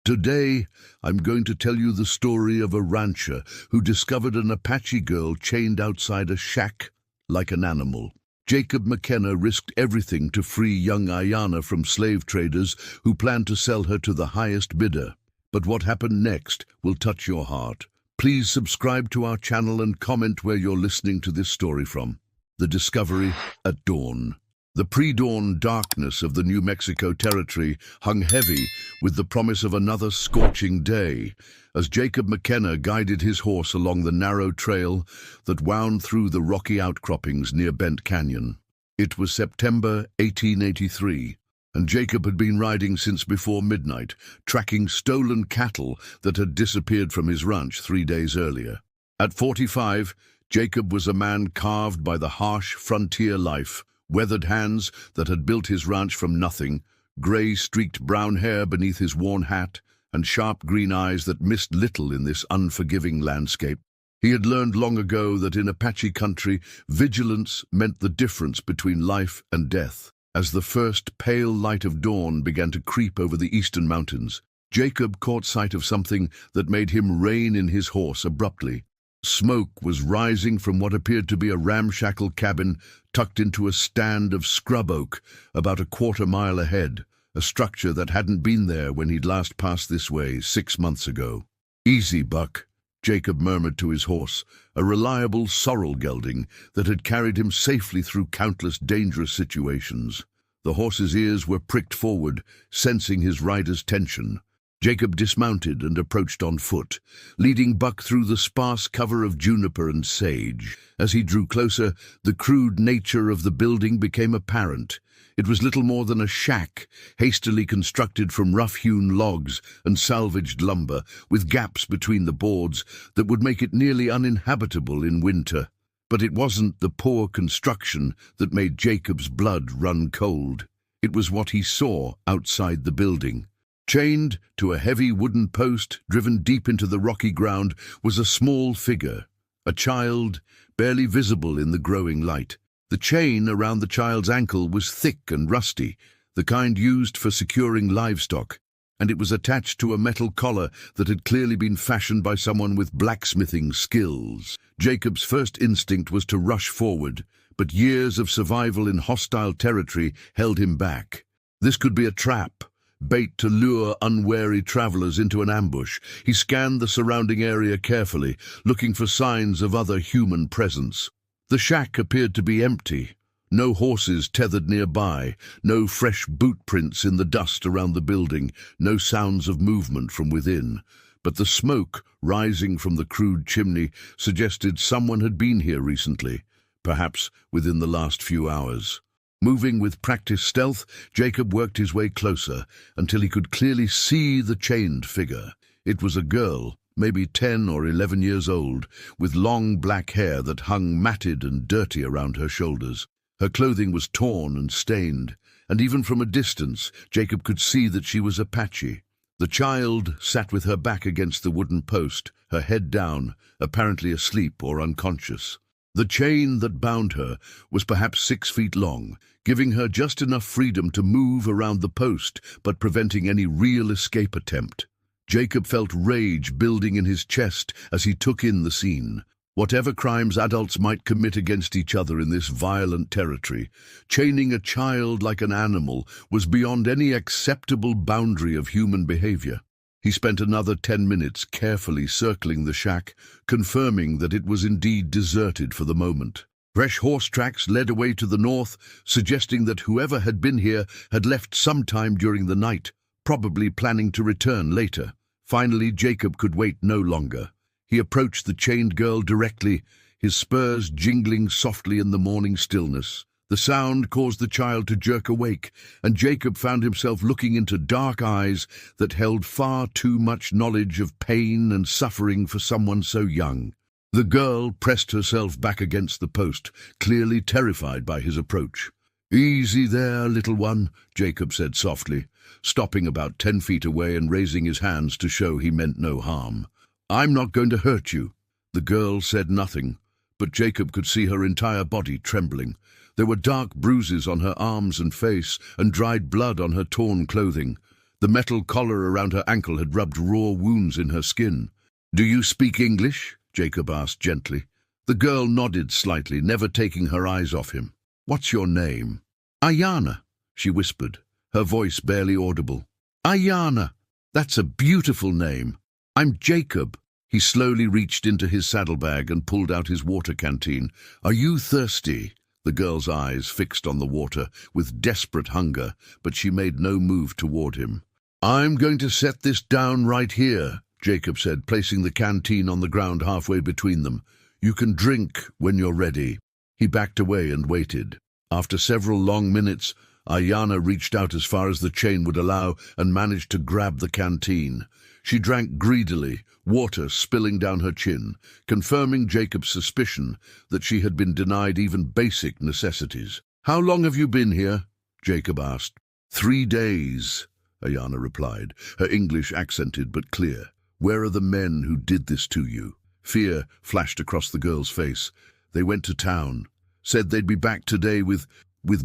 Today, I'm going to tell you the story of a rancher who discovered an Apache girl chained outside a shack like an animal. Jacob McKenna risked everything to free young Aiyana from slave traders who planned to sell her to the highest bidder. But what happened next will touch your heart. Please subscribe to our channel and comment where you're listening to this story from. The discovery at dawn. The pre-dawn darkness of the New Mexico territory hung heavy with the promise of another scorching day as Jacob McKenna guided his horse along the narrow trail that wound through the rocky outcroppings near Bent Canyon. It was September 1883, and Jacob had been riding since before midnight, tracking stolen cattle that had disappeared from his ranch 3 days earlier. At 45, Jacob was a man carved by the harsh frontier life. Weathered hands that had built his ranch from nothing, grey-streaked brown hair beneath his worn hat, and sharp green eyes that missed little in this unforgiving landscape. He had learned long ago that in Apache country, vigilance meant the difference between life and death. As the first pale light of dawn began to creep over the eastern mountains, Jacob caught sight of something that made him rein in his horse abruptly. Smoke was rising from what appeared to be a ramshackle cabin tucked into a stand of scrub oak about a quarter-mile ahead, a structure that hadn't been there when he'd last passed this way 6 months ago. "Easy, Buck," Jacob murmured to his horse, a reliable sorrel gelding that had carried him safely through countless dangerous situations. The horse's ears were pricked forward, sensing his rider's tension. Jacob dismounted and approached on foot, leading Buck through the sparse cover of juniper and sage. As he drew closer, the crude nature of the building became apparent. It was little more than a shack, hastily constructed from rough-hewn logs and salvaged lumber, with gaps between the boards that would make it nearly uninhabitable in winter. But it wasn't the poor construction that made Jacob's blood run cold. It was what he saw outside the building. Chained to a heavy wooden post driven deep into the rocky ground was a small figure, a child, barely visible in the growing light. The chain around the child's ankle was thick and rusty, the kind used for securing livestock, and it was attached to a metal collar that had clearly been fashioned by someone with blacksmithing skills. Jacob's first instinct was to rush forward, but years of survival in hostile territory held him back. This could be a trap, bait to lure unwary travelers into an ambush. He scanned the surrounding area carefully, looking for signs of other human presence. The shack appeared to be empty. No horses tethered nearby, no fresh boot prints in the dust around the building, no sounds of movement from within. But the smoke rising from the crude chimney suggested someone had been here recently, perhaps within the last few hours. Moving with practiced stealth, Jacob worked his way closer until he could clearly see the chained figure. It was a girl, maybe 10 or 11 years old, with long black hair that hung matted and dirty around her shoulders. Her clothing was torn and stained, and even from a distance, Jacob could see that she was Apache. The child sat with her back against the wooden post, her head down, apparently asleep or unconscious. The chain that bound her was perhaps 6 feet long, giving her just enough freedom to move around the post, but preventing any real escape attempt. Jacob felt rage building in his chest as he took in the scene. Whatever crimes adults might commit against each other in this violent territory, chaining a child like an animal was beyond any acceptable boundary of human behavior. He spent another 10 minutes carefully circling the shack, confirming that it was indeed deserted for the moment. Fresh horse tracks led away to the north, suggesting that whoever had been here had left sometime during the night, probably planning to return later. Finally, Jacob could wait no longer. He approached the chained girl directly, his spurs jingling softly in the morning stillness. The sound caused the child to jerk awake, and Jacob found himself looking into dark eyes that held far too much knowledge of pain and suffering for someone so young. The girl pressed herself back against the post, clearly terrified by his approach. "Easy there, little one," Jacob said softly, stopping about 10 feet away and raising his hands to show he meant no harm. "I'm not going to hurt you." The girl said nothing, but Jacob could see her entire body trembling. There were dark bruises on her arms and face, and dried blood on her torn clothing. The metal collar around her ankle had rubbed raw wounds in her skin. "Do you speak English?" Jacob asked gently. The girl nodded slightly, never taking her eyes off him. "What's your name?" "Aiyana," she whispered, her voice barely audible. "Aiyana, that's a beautiful name. I'm Jacob." He slowly reached into his saddlebag and pulled out his water canteen. "Are you thirsty?" The girl's eyes fixed on the water with desperate hunger, but she made no move toward him. "I'm going to set this down right here," Jacob said, placing the canteen on the ground halfway between them. "You can drink when you're ready." He backed away and waited. After several long minutes, Aiyana reached out as far as the chain would allow and managed to grab the canteen. She drank greedily, water spilling down her chin, confirming Jacob's suspicion that she had been denied even basic necessities. "How long have you been here?" Jacob asked. 3 days, Aiyana replied, her English accented but clear. "Where are the men who did this to you?" Fear flashed across the girl's face. "They went to town. Said they'd be back today with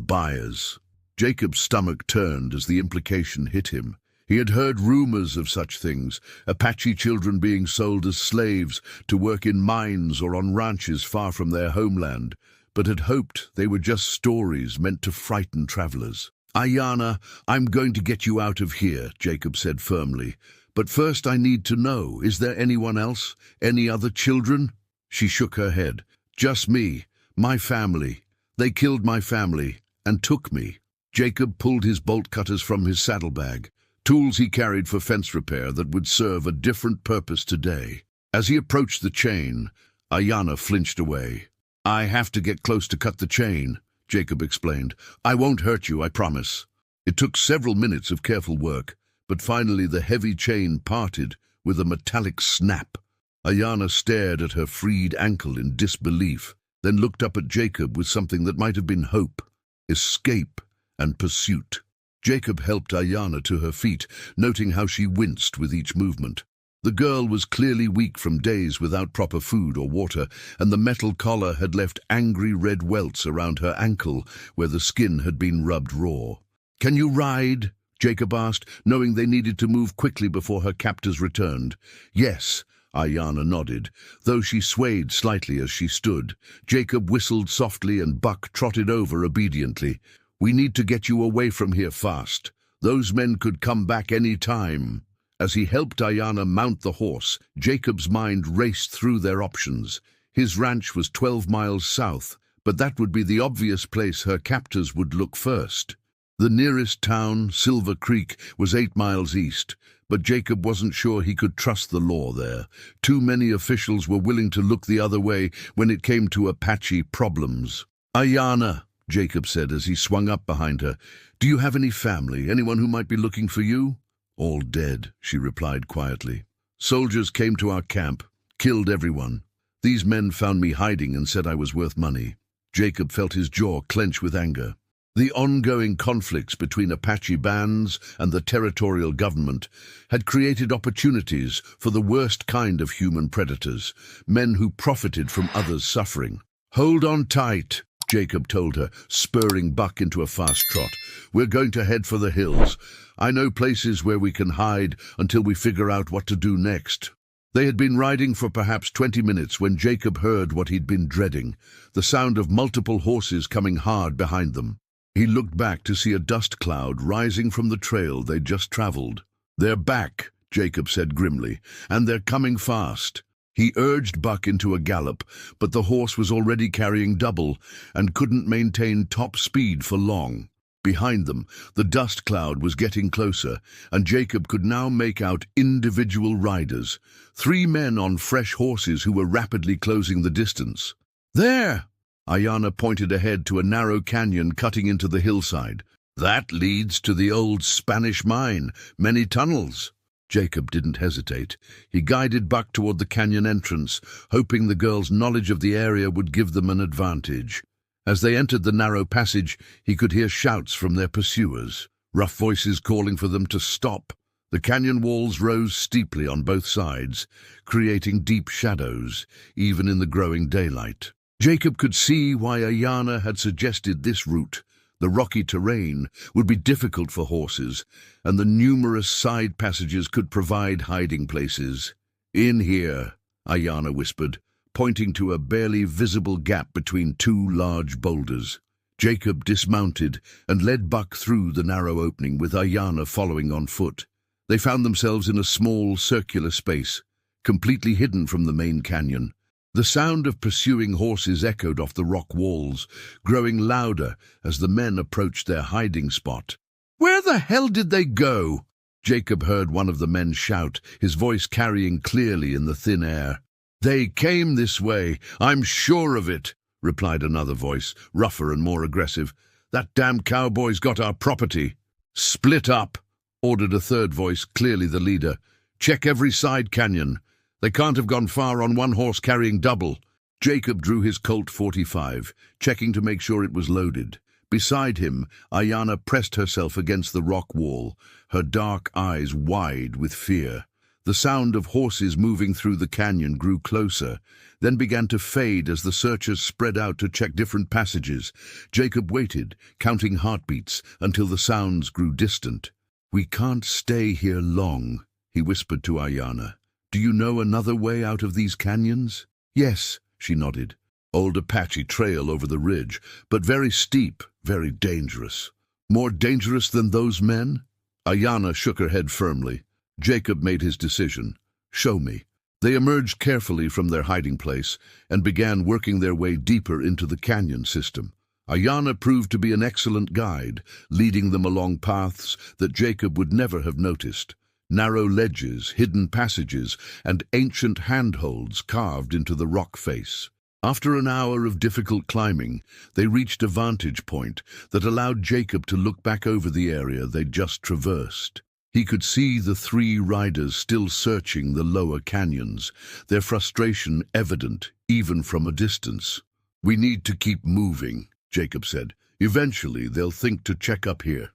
buyers." Jacob's stomach turned as the implication hit him. He had heard rumors of such things, Apache children being sold as slaves to work in mines or on ranches far from their homeland, but had hoped they were just stories meant to frighten travelers. "Aiyana, I'm going to get you out of here," Jacob said firmly. "But first I need to know, is there anyone else? Any other children?" She shook her head. "Just me. My family. They killed my family and took me." Jacob pulled his bolt cutters from his saddlebag, tools he carried for fence repair that would serve a different purpose today. As he approached the chain, Aiyana flinched away. "I have to get close to cut the chain," Jacob explained. "I won't hurt you, I promise." It took several minutes of careful work, but finally the heavy chain parted with a metallic snap. Aiyana stared at her freed ankle in disbelief, then looked up at Jacob with something that might have been hope, escape, and pursuit. Jacob helped Aiyana to her feet, noting how she winced with each movement. The girl was clearly weak from days without proper food or water, and the metal collar had left angry red welts around her ankle where the skin had been rubbed raw. "Can you ride?" Jacob asked, knowing they needed to move quickly before her captors returned. "Yes," Aiyana nodded, though she swayed slightly as she stood. Jacob whistled softly and Buck trotted over obediently. "We need to get you away from here fast. Those men could come back any time." As he helped Aiyana mount the horse, Jacob's mind raced through their options. His ranch was 12 miles south, but that would be the obvious place her captors would look first. The nearest town, Silver Creek, was 8 miles east, but Jacob wasn't sure he could trust the law there. Too many officials were willing to look the other way when it came to Apache problems. "Aiyana," Jacob said as he swung up behind her, "do you have any family, anyone who might be looking for you?" "All dead," she replied quietly. "Soldiers came to our camp, killed everyone. These men found me hiding and said I was worth money." Jacob felt his jaw clench with anger. The ongoing conflicts between Apache bands and the territorial government had created opportunities for the worst kind of human predators, men who profited from others' suffering. "Hold on tight," Jacob told her, spurring Buck into a fast trot. "We're going to head for the hills. I know places where we can hide until we figure out what to do next." They had been riding for perhaps 20 minutes when Jacob heard what he'd been dreading, the sound of multiple horses coming hard behind them. He looked back to see a dust cloud rising from the trail they'd just traveled. "They're back," Jacob said grimly, "and they're coming fast." He urged Buck into a gallop, but the horse was already carrying double and couldn't maintain top speed for long. Behind them, the dust cloud was getting closer, and Jacob could now make out individual riders, 3 men on fresh horses who were rapidly closing the distance. "There!" Aiyana pointed ahead to a narrow canyon cutting into the hillside. "That leads to the old Spanish mine, many tunnels." Jacob didn't hesitate. He guided Buck toward the canyon entrance, hoping the girl's knowledge of the area would give them an advantage. As they entered the narrow passage, he could hear shouts from their pursuers, rough voices calling for them to stop. The canyon walls rose steeply on both sides, creating deep shadows, even in the growing daylight. Jacob could see why Aiyana had suggested this route. The rocky terrain would be difficult for horses, and the numerous side passages could provide hiding places. "In here," Aiyana whispered, pointing to a barely visible gap between two large boulders. Jacob dismounted and led Buck through the narrow opening, with Aiyana following on foot. They found themselves in a small, circular space, completely hidden from the main canyon. The sound of pursuing horses echoed off the rock walls, growing louder as the men approached their hiding spot. "Where the hell did they go?" Jacob heard one of the men shout, his voice carrying clearly in the thin air. "They came this way, I'm sure of it," replied another voice, rougher and more aggressive. "That damn cowboy's got our property." "Split up," ordered a third voice, clearly the leader. "Check every side canyon. They can't have gone far on one horse carrying double." Jacob drew his Colt .45, checking to make sure it was loaded. Beside him, Aiyana pressed herself against the rock wall, her dark eyes wide with fear. The sound of horses moving through the canyon grew closer, then began to fade as the searchers spread out to check different passages. Jacob waited, counting heartbeats, until the sounds grew distant. "We can't stay here long," he whispered to Aiyana. "Do you know another way out of these canyons?" "Yes," she nodded. "Old Apache trail over the ridge, but very steep, very dangerous." "More dangerous than those men?" Aiyana shook her head firmly. Jacob made his decision. "Show me." They emerged carefully from their hiding place and began working their way deeper into the canyon system. Aiyana proved to be an excellent guide, leading them along paths that Jacob would never have noticed. Narrow ledges, hidden passages, and ancient handholds carved into the rock face. After an hour of difficult climbing, they reached a vantage point that allowed Jacob to look back over the area they'd just traversed. He could see the three riders still searching the lower canyons, their frustration evident even from a distance. "We need to keep moving," Jacob said. "Eventually they'll think to check up here."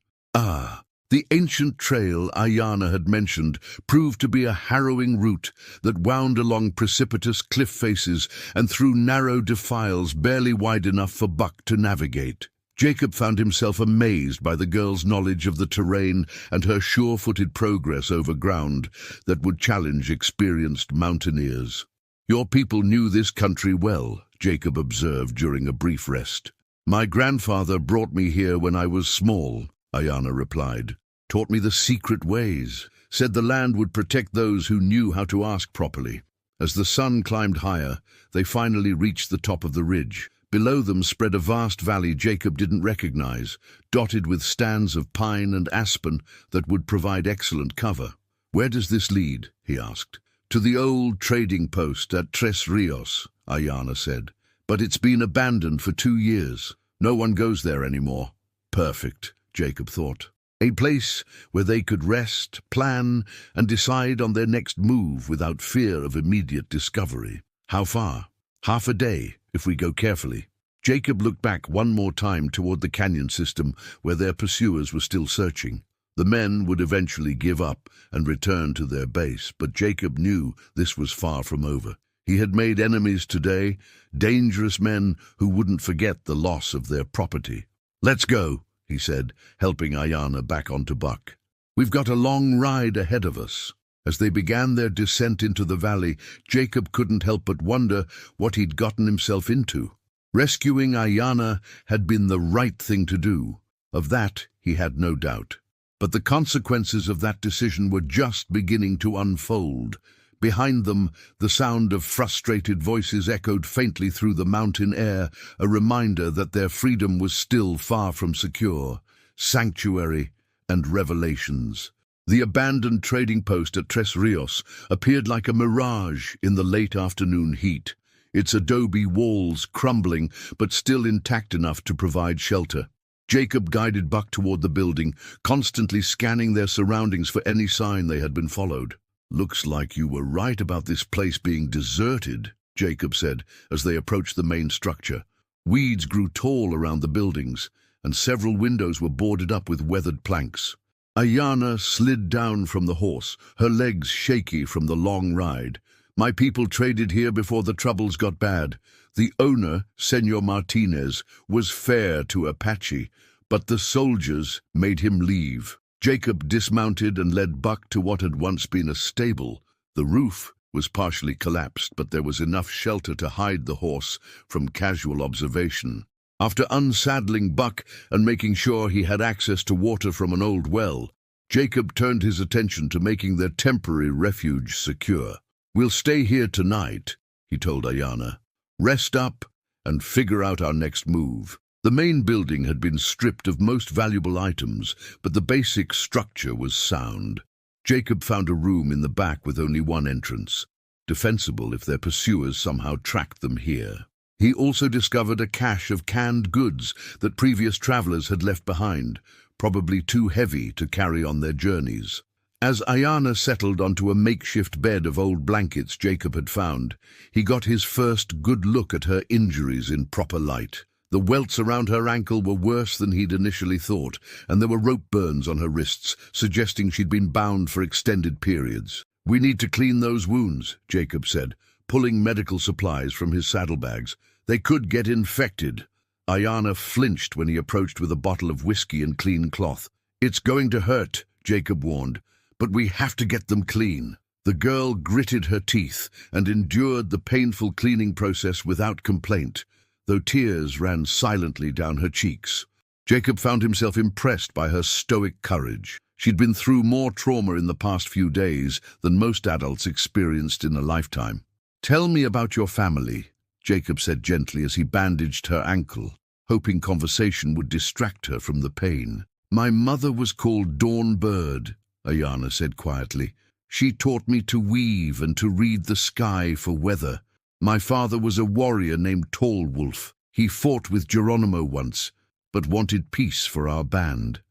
The ancient trail Aiyana had mentioned proved to be a harrowing route that wound along precipitous cliff faces and through narrow defiles barely wide enough for Buck to navigate. Jacob found himself amazed by the girl's knowledge of the terrain and her sure-footed progress over ground that would challenge experienced mountaineers. "Your people knew this country well," Jacob observed during a brief rest. "My grandfather brought me here when I was small," Aiyana replied. "Taught me the secret ways, said the land would protect those who knew how to ask properly." As the sun climbed higher, they finally reached the top of the ridge. Below them spread a vast valley Jacob didn't recognize, dotted with stands of pine and aspen that would provide excellent cover. "Where does this lead?" he asked. "To the old trading post at Tres Rios," Aiyana said. "But it's been abandoned for 2 years. No one goes there anymore." Perfect, Jacob thought. A place where they could rest, plan, and decide on their next move without fear of immediate discovery. "How far?" "Half a day, if we go carefully." Jacob looked back one more time toward the canyon system where their pursuers were still searching. The men would eventually give up and return to their base, but Jacob knew this was far from over. He had made enemies today, dangerous men who wouldn't forget the loss of their property. "Let's go," he said, helping Aiyana back onto Buck. "We've got a long ride ahead of us." As they began their descent into the valley, Jacob couldn't help but wonder what he'd gotten himself into. Rescuing Aiyana had been the right thing to do. Of that, he had no doubt. But the consequences of that decision were just beginning to unfold. Behind them, the sound of frustrated voices echoed faintly through the mountain air, a reminder that their freedom was still far from secure. Sanctuary and revelations. The abandoned trading post at Tres Rios appeared like a mirage in the late afternoon heat, its adobe walls crumbling but still intact enough to provide shelter. Jacob guided Buck toward the building, constantly scanning their surroundings for any sign they had been followed. "Looks like you were right about this place being deserted," Jacob said as they approached the main structure. Weeds grew tall around the buildings, and several windows were boarded up with weathered planks. Aiyana slid down from the horse, her legs shaky from the long ride. "My people traded here before the troubles got bad. The owner, Senor Martinez, was fair to Apache, But the soldiers made him leave. Jacob dismounted and led Buck to what had once been a stable. The roof was partially collapsed, but there was enough shelter to hide the horse from casual observation. After unsaddling Buck and making sure he had access to water from an old well, Jacob turned his attention to making their temporary refuge secure. "We'll stay here tonight," he told Aiyana. "Rest up and figure out our next move." The main building had been stripped of most valuable items, but the basic structure was sound. Jacob found a room in the back with only one entrance, defensible if their pursuers somehow tracked them here. He also discovered a cache of canned goods that previous travelers had left behind, probably too heavy to carry on their journeys. As Aiyana settled onto a makeshift bed of old blankets Jacob had found, he got his first good look at her injuries in proper light. The welts around her ankle were worse than he'd initially thought, and there were rope burns on her wrists, suggesting she'd been bound for extended periods. "We need to clean those wounds," Jacob said, pulling medical supplies from his saddlebags. "They could get infected." Aiyana flinched when he approached with a bottle of whiskey and clean cloth. "It's going to hurt," Jacob warned, "but we have to get them clean." The girl gritted her teeth and endured the painful cleaning process without complaint, though tears ran silently down her cheeks. Jacob found himself impressed by her stoic courage. She'd been through more trauma in the past few days than most adults experienced in a lifetime. "Tell me about your family," Jacob said gently as he bandaged her ankle, hoping conversation would distract her from the pain. "My mother was called Dawn Bird," Aiyana said quietly. "She taught me to weave and to read the sky for weather. My father was a warrior named Tall Wolf. He fought with Geronimo once, but wanted peace for our band."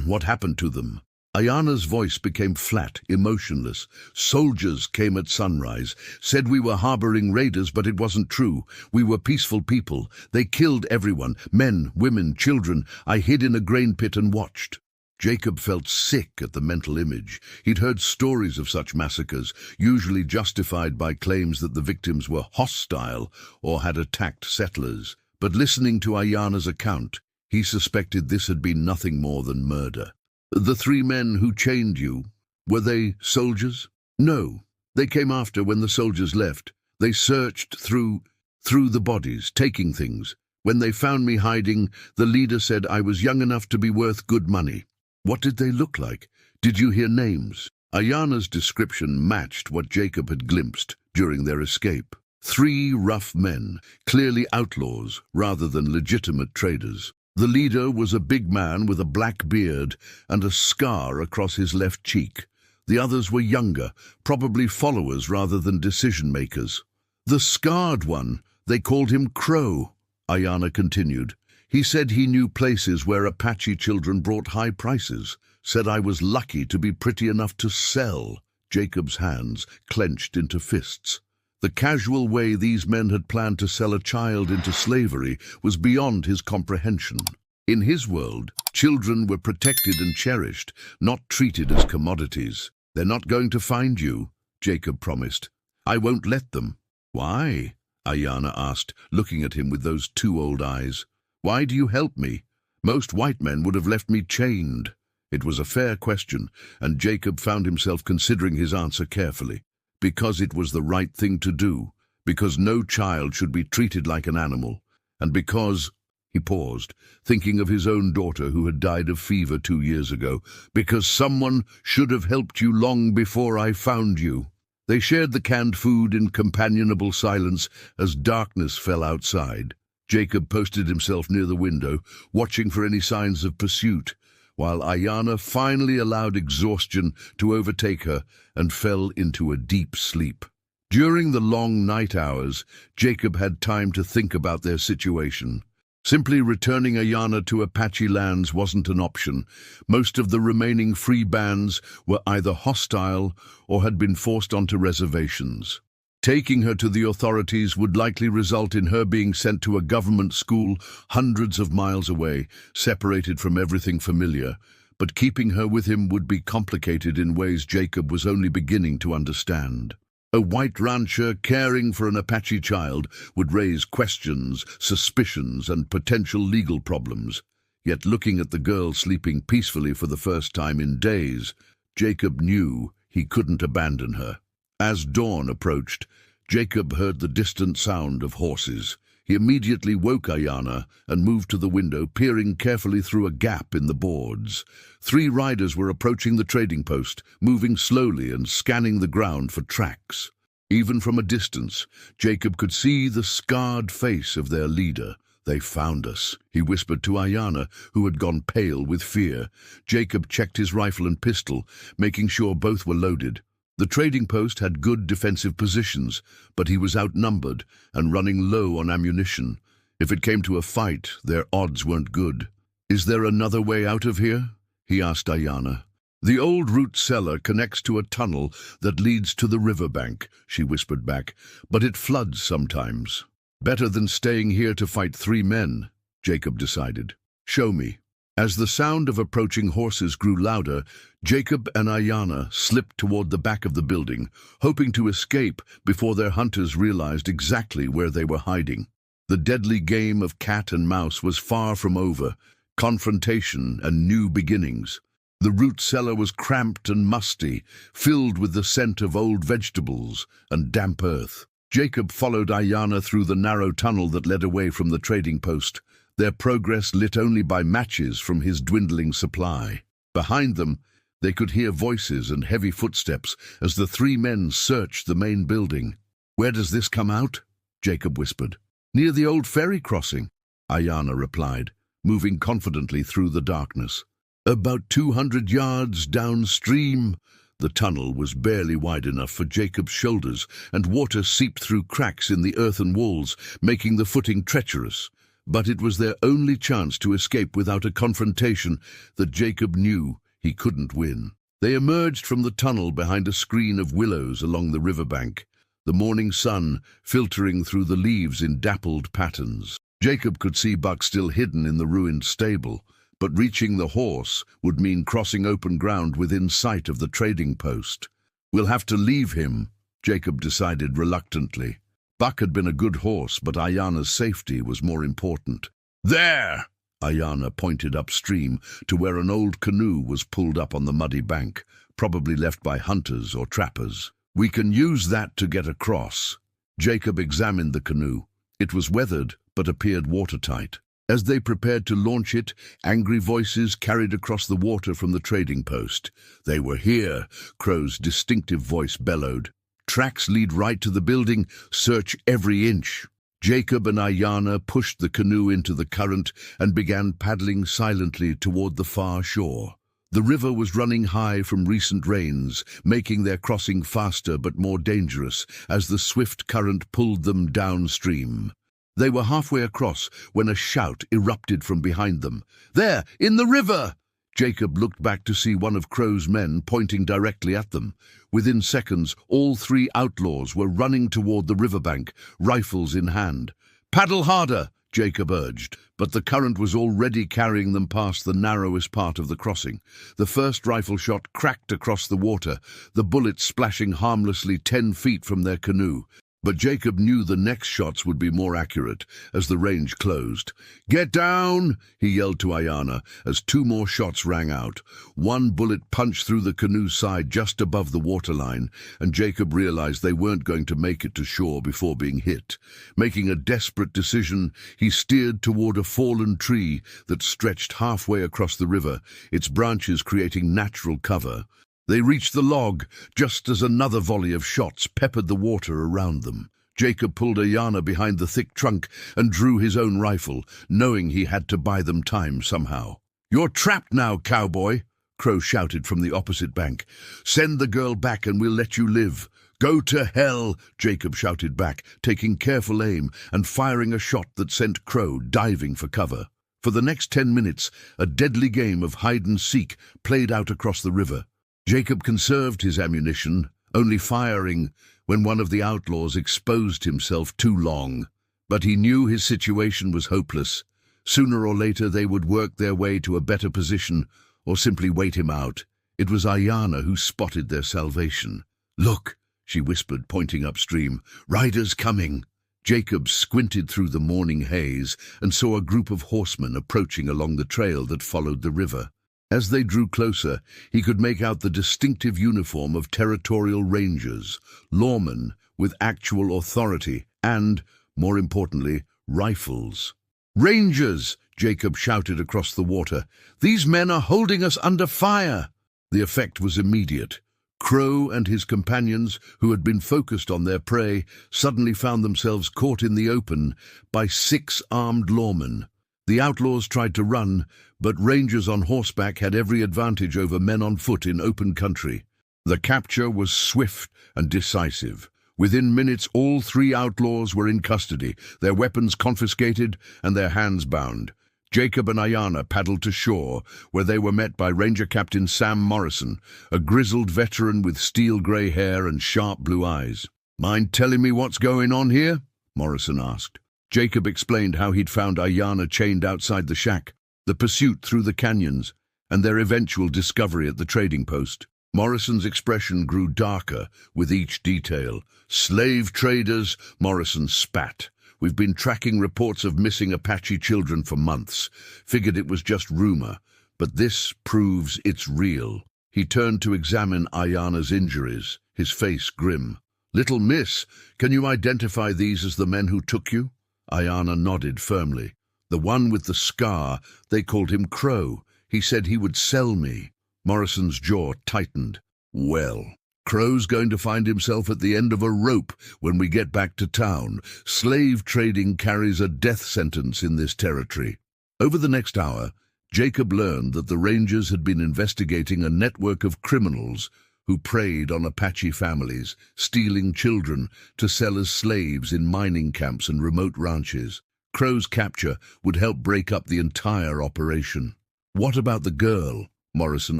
What happened to them?" Aiyana's voice became flat, emotionless. "Soldiers came at sunrise, said we were harboring raiders, but it wasn't true. We were peaceful people. They killed everyone, men, women, children. I hid in a grain pit and watched." Jacob felt sick at the mental image. He'd heard stories of such massacres, usually justified by claims that the victims were hostile or had attacked settlers. But listening to Aiyana's account, he suspected this had been nothing more than murder. "The 3 men who chained you, were they soldiers?" "No. They came after when the soldiers left. They searched through the bodies, taking things. When they found me hiding, the leader said I was young enough to be worth good money." "What did they look like? Did you hear names?" Aiyana's description matched what Jacob had glimpsed during their escape. 3 rough men, clearly outlaws rather than legitimate traders. The leader was a big man with a black beard and a scar across his left cheek. The others were younger, probably followers rather than decision-makers. "The scarred one, they called him Crow," Aiyana continued. "He said he knew places where Apache children brought high prices, said I was lucky to be pretty enough to sell." Jacob's hands clenched into fists. The casual way these men had planned to sell a child into slavery was beyond his comprehension. In his world, children were protected and cherished, not treated as commodities. "They're not going to find you," Jacob promised. "I won't let them." "Why?" Aiyana asked, looking at him with those 2 old eyes. "Why do you help me? Most white men would have left me chained." It was a fair question, and Jacob found himself considering his answer carefully. Because it was the right thing to do, because no child should be treated like an animal, and because, he paused, thinking of his own daughter who had died of fever 2 years ago, because someone should have helped you long before I found you. They shared the canned food in companionable silence as darkness fell outside. Jacob posted himself near the window, watching for any signs of pursuit, while Aiyana finally allowed exhaustion to overtake her and fell into a deep sleep. During the long night hours, Jacob had time to think about their situation. Simply returning Aiyana to Apache lands wasn't an option. Most of the remaining free bands were either hostile or had been forced onto reservations. Taking her to the authorities would likely result in her being sent to a government school hundreds of miles away, separated from everything familiar. But keeping her with him would be complicated in ways Jacob was only beginning to understand. A white rancher caring for an Apache child would raise questions, suspicions, and potential legal problems. Yet looking at the girl sleeping peacefully for the first time in days, Jacob knew he couldn't abandon her. As dawn approached, Jacob heard the distant sound of horses. He immediately woke Aiyana and moved to the window, peering carefully through a gap in the boards. 3 riders were approaching the trading post, moving slowly and scanning the ground for tracks. Even from a distance, Jacob could see the scarred face of their leader. "They found us," he whispered to Aiyana, who had gone pale with fear. Jacob checked his rifle and pistol, making sure both were loaded. The trading post had good defensive positions, but he was outnumbered and running low on ammunition. If it came to a fight, their odds weren't good. "Is there another way out of here?" he asked Aiyana. "The old root cellar connects to a tunnel that leads to the riverbank," she whispered back, "but it floods sometimes." "Better than staying here to fight 3 men, Jacob decided. "Show me." As the sound of approaching horses grew louder, Jacob and Aiyana slipped toward the back of the building, hoping to escape before their hunters realized exactly where they were hiding. The deadly game of cat and mouse was far from over, confrontation and new beginnings. The root cellar was cramped and musty, filled with the scent of old vegetables and damp earth. Jacob followed Aiyana through the narrow tunnel that led away from the trading post, their progress lit only by matches from his dwindling supply. Behind them, they could hear voices and heavy footsteps as the 3 men searched the main building. "Where does this come out?" Jacob whispered. "Near the old ferry crossing," Aiyana replied, moving confidently through the darkness. "About 200 yards downstream." The tunnel was barely wide enough for Jacob's shoulders, and water seeped through cracks in the earthen walls, making the footing treacherous. But it was their only chance to escape without a confrontation that Jacob knew he couldn't win. They emerged from the tunnel behind a screen of willows along the riverbank, the morning sun filtering through the leaves in dappled patterns. Jacob could see Buck still hidden in the ruined stable, but reaching the horse would mean crossing open ground within sight of the trading post. "We'll have to leave him," Jacob decided reluctantly. Buck had been a good horse, but Aiyana's safety was more important. "There!" Aiyana pointed upstream to where an old canoe was pulled up on the muddy bank, probably left by hunters or trappers. "We can use that to get across." Jacob examined the canoe. It was weathered, but appeared watertight. As they prepared to launch it, angry voices carried across the water from the trading post. "They were here," Crow's distinctive voice bellowed. "Tracks lead right to the building. Search every inch." Jacob and Aiyana pushed the canoe into the current and began paddling silently toward the far shore. The river was running high from recent rains, making their crossing faster but more dangerous as the swift current pulled them downstream. They were halfway across when a shout erupted from behind them. "There, in the river!" Jacob looked back to see one of Crow's men pointing directly at them. Within seconds, all 3 outlaws were running toward the riverbank, rifles in hand. "Paddle harder," Jacob urged, but the current was already carrying them past the narrowest part of the crossing. The first rifle shot cracked across the water, the bullet splashing harmlessly 10 feet from their canoe. But Jacob knew the next shots would be more accurate as the range closed. "Get down!" he yelled to Aiyana as 2 more shots rang out. One bullet punched through the canoe's side just above the waterline, and Jacob realized they weren't going to make it to shore before being hit. Making a desperate decision, he steered toward a fallen tree that stretched halfway across the river, its branches creating natural cover. They reached the log just as another volley of shots peppered the water around them. Jacob pulled Aiyana behind the thick trunk and drew his own rifle, knowing he had to buy them time somehow. "You're trapped now, cowboy," Crow shouted from the opposite bank. "Send the girl back and we'll let you live." "Go to hell," Jacob shouted back, taking careful aim and firing a shot that sent Crow diving for cover. For the next 10 minutes, a deadly game of hide-and-seek played out across the river. Jacob conserved his ammunition, only firing when one of the outlaws exposed himself too long. But he knew his situation was hopeless. Sooner or later they would work their way to a better position or simply wait him out. It was Aiyana who spotted their salvation. "Look," she whispered, pointing upstream. "Riders coming." Jacob squinted through the morning haze and saw a group of horsemen approaching along the trail that followed the river. As they drew closer, he could make out the distinctive uniform of territorial rangers, lawmen with actual authority and, more importantly, rifles. "Rangers!" Jacob shouted across the water. "These men are holding us under fire!" The effect was immediate. Crow and his companions, who had been focused on their prey, suddenly found themselves caught in the open by 6 armed lawmen. The outlaws tried to run, but rangers on horseback had every advantage over men on foot in open country. The capture was swift and decisive. Within minutes, all 3 outlaws were in custody, their weapons confiscated and their hands bound. Jacob and Aiyana paddled to shore, where they were met by Ranger Captain Sam Morrison, a grizzled veteran with steel-grey hair and sharp blue eyes. "Mind telling me what's going on here?" Morrison asked. Jacob explained how he'd found Aiyana chained outside the shack, the pursuit through the canyons, and their eventual discovery at the trading post. Morrison's expression grew darker with each detail. "Slave traders," Morrison spat. "We've been tracking reports of missing Apache children for months. Figured it was just rumor, but this proves it's real." He turned to examine Aiyana's injuries, his face grim. "Little miss, can you identify these as the men who took you?" Aiyana nodded firmly. "The one with the scar, they called him Crow. He said he would sell me." Morrison's jaw tightened. "Well, Crow's going to find himself at the end of a rope when we get back to town. Slave trading carries a death sentence in this territory." Over the next hour, Jacob learned that the Rangers had been investigating a network of criminals who preyed on Apache families, stealing children to sell as slaves in mining camps and remote ranches. Crow's capture would help break up the entire operation. "What about the girl?" Morrison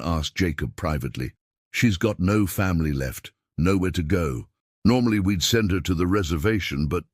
asked Jacob privately. "She's got no family left, nowhere to go. Normally we'd send her to the reservation, but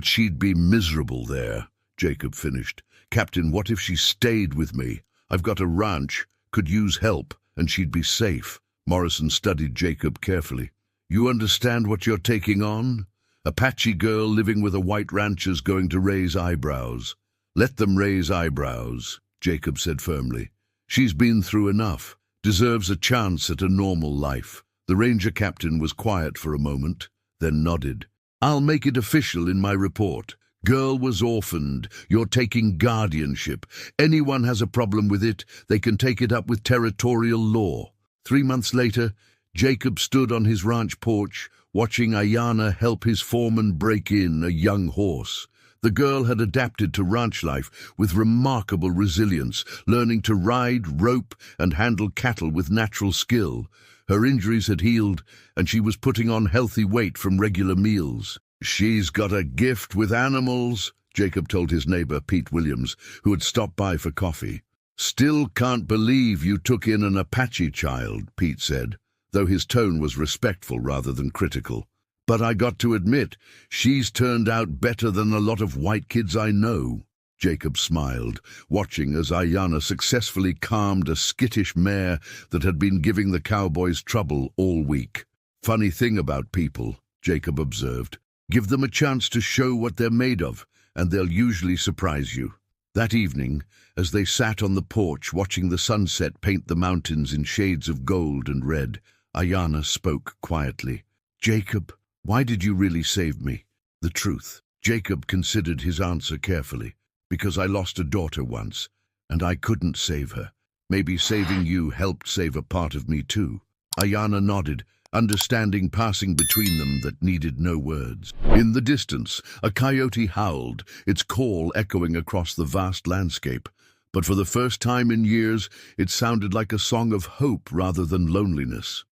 she'd be miserable there," Jacob finished. "Captain, what if she stayed with me? I've got a ranch, could use help, and she'd be safe." Morrison studied Jacob carefully. "You understand what you're taking on? Apache girl living with a white rancher's going to raise eyebrows." "Let them raise eyebrows," Jacob said firmly. "She's been through enough. Deserves a chance at a normal life." The ranger captain was quiet for a moment, then nodded. "I'll make it official in my report. Girl was orphaned. You're taking guardianship. Anyone has a problem with it, they can take it up with territorial law." 3 months later, Jacob stood on his ranch porch, watching Aiyana help his foreman break in a young horse. The girl had adapted to ranch life with remarkable resilience, learning to ride, rope, and handle cattle with natural skill. Her injuries had healed, and she was putting on healthy weight from regular meals. "She's got a gift with animals," Jacob told his neighbor, Pete Williams, who had stopped by for coffee. "Still can't believe you took in an Apache child," Pete said, though his tone was respectful rather than critical. "But I got to admit, she's turned out better than a lot of white kids I know." Jacob smiled, watching as Aiyana successfully calmed a skittish mare that had been giving the cowboys trouble all week. "Funny thing about people," Jacob observed. "Give them a chance to show what they're made of, and they'll usually surprise you." That evening, as they sat on the porch watching the sunset paint the mountains in shades of gold and red, Aiyana spoke quietly. "Jacob, why did you really save me?" "The truth." Jacob considered his answer carefully. "Because I lost a daughter once, and I couldn't save her. Maybe saving you helped save a part of me too." Aiyana nodded, understanding passing between them that needed no words. In the distance, a coyote howled, its call echoing across the vast landscape. But for the first time in years, it sounded like a song of hope rather than loneliness.